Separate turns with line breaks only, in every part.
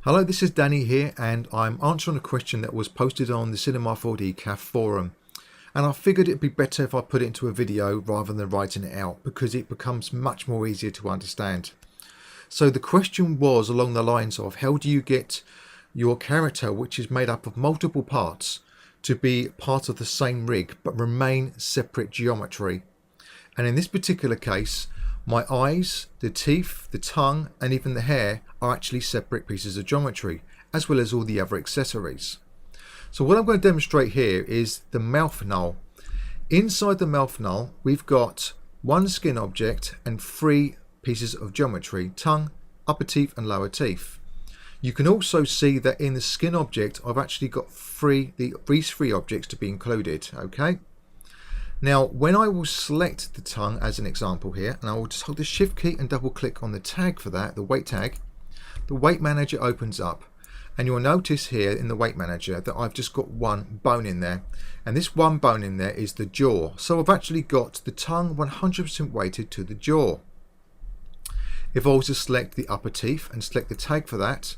Hello, this is Danny here, and I'm answering a question that was posted on the Cinema 4D CAF forum. And I figured it'd be better if I put it into a video rather than writing it out, because it becomes much more easier to understand. So the question was along the lines of, how do you get your character, which is made up of multiple parts, to be part of the same rig but remain separate geometry? And in this particular case, my eyes, the teeth, the tongue and even the hair are actually separate pieces of geometry, as well as all the other accessories. So what I'm going to demonstrate here is the mouth null. Inside the mouth null we've got one skin object and three pieces of geometry: tongue, upper teeth and lower teeth. You can also see that in the skin object I've actually got these three objects to be included. Okay. Now, when I will select the tongue as an example here, and I will just hold the shift key and double click on the tag for that, the weight tag, the weight manager opens up, and you'll notice here in the weight manager that I've just got one bone in there, and this one bone in there is the jaw. So I've actually got the tongue 100% weighted to the jaw. If I was to select the upper teeth and select the tag for that,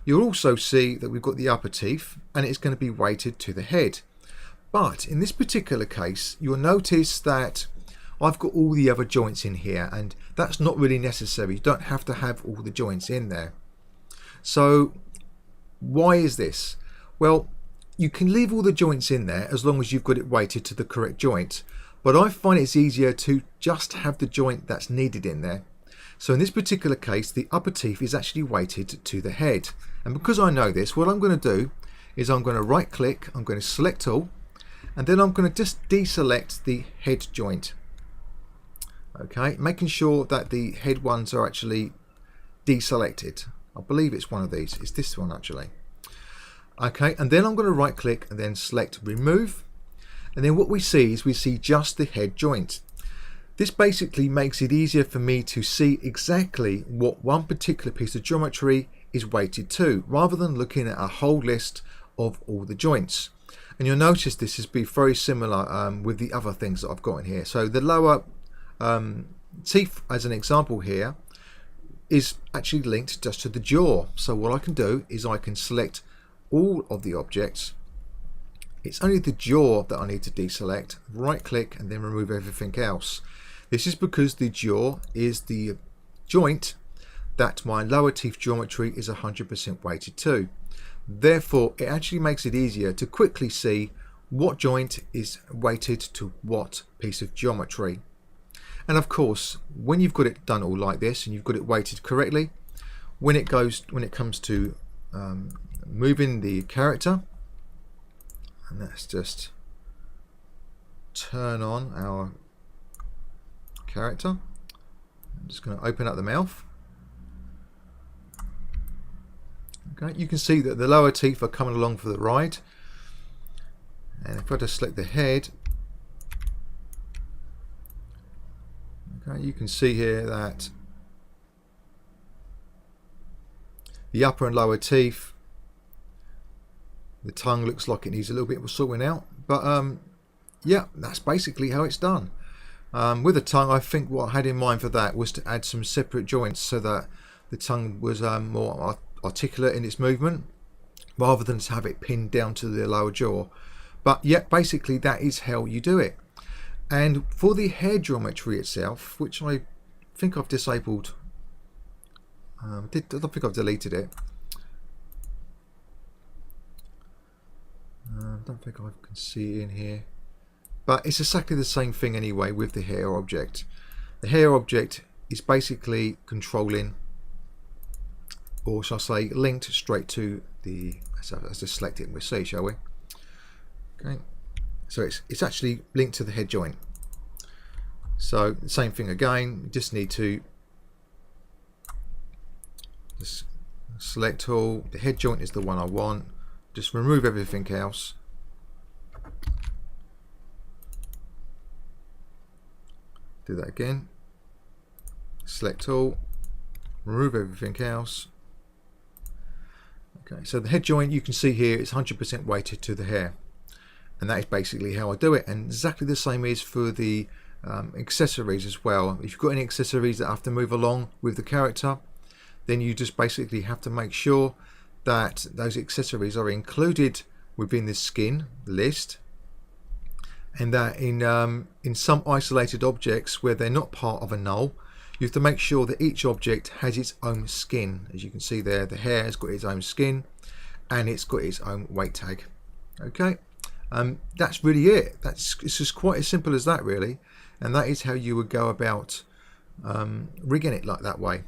you'll also see that we've got the upper teeth and it's going to be weighted to the head. But in this particular case, you'll notice that I've got all the other joints in here, and that's not really necessary. You don't have to have all the joints in there. So why is this? Well, you can leave all the joints in there as long as you've got it weighted to the correct joint, but I find it's easier to just have the joint that's needed in there. So in this particular case, the upper teeth is actually weighted to the head. And because I know this, what I'm going to do is I'm going to right click, I'm going to select all, and then I'm going to just deselect the head joint. Okay, making sure that the head ones are actually deselected. I believe it's one of these. It's this one actually. Okay, and then I'm going to right click and then select remove. And then what we see is we see just the head joint. This basically makes it easier for me to see exactly what one particular piece of geometry is weighted to, rather than looking at a whole list of all the joints. And you'll notice this is be very similar with the other things that I've got in here. So the lower teeth, as an example here, is actually linked just to the jaw. So what I can do is I can select all of the objects. It's only the jaw that I need to deselect, right click and then remove everything else. This is because the jaw is the joint that my lower teeth geometry is 100% weighted to. Therefore, it actually makes it easier to quickly see what joint is weighted to what piece of geometry. And of course, when you've got it done all like this and you've got it weighted correctly, when it comes to moving the character, and let's just turn on our character. I'm just going to open up the mouth. Okay, you can see that the lower teeth are coming along for the ride, and if I just select the head, okay, you can see here that the upper and lower teeth, the tongue looks like it needs a little bit of sorting out, but yeah, that's basically how it's done. With the tongue, I think what I had in mind for that was to add some separate joints so that the tongue was more articulate in its movement, rather than to have it pinned down to the lower jaw. But yeah, basically that is how you do it. And for the hair geometry itself, which I think I've disabled, I don't think I've deleted it. I don't think I can see it in here, but it's exactly the same thing anyway with the hair object. The hair object is basically controlling, or shall I say, linked straight to the, let's just select it and we'll see, shall we? Okay, so it's actually linked to the head joint. So same thing again, you just need to just select all. The head joint is the one I want. Just remove everything else. Do that again. Select all. Remove everything else. Okay, so the head joint, you can see here, is 100% weighted to the hair, and that is basically how I do it. And exactly the same is for the accessories as well. If you've got any accessories that have to move along with the character, then you just basically have to make sure that those accessories are included within the skin list, and that in some isolated objects where they're not part of a null, you have to make sure that each object has its own skin. As you can see there, the hair has got its own skin and it's got its own weight tag. Okay, that's really it. It's just quite as simple as that, really, and that is how you would go about rigging it like that way.